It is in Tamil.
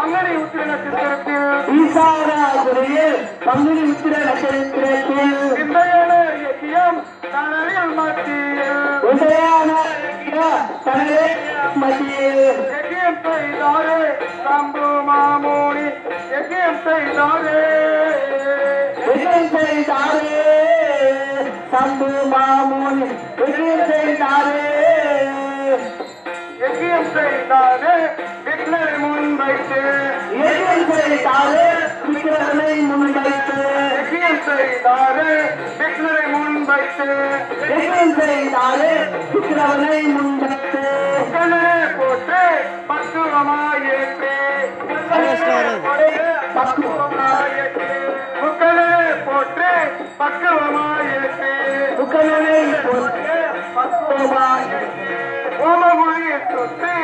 பங்குனி உத்திர நட்சத்திரத்தில் ஈசானாபுரியில் பங்குனி உத்திர நட்சத்திரத்தில் இன்றையான இயக்கியம் தனரில் மத்தியில் உதயான தனது மத்தியில் யக்கியம் செய்தாரே சம்பு மாமூனி யக்கியம் செய்தாரே விஜயம் செய்தாரே சம்பு மாமுனி விஜயம் செய்தாரே யக்கியம் செய்தாரே விக்னரை முன்வைத்து விஜயம் செய்தாரே விக்கிரகனை முன்வைத்து யக்கியம் செய்தாரே விக்னரை முன்வைத்து விஜயம் செய்தாரே விக்கிரகனை முன்வைத்து கண்ணனே போட்டு பக்குவமாயேற்று பக்குவமாயேற்று முக்கனே போட்டு பக்குவமாயேற்று புகழனை போற்று பக்குவமாயேற்று ஓமமொழியை சுற்றி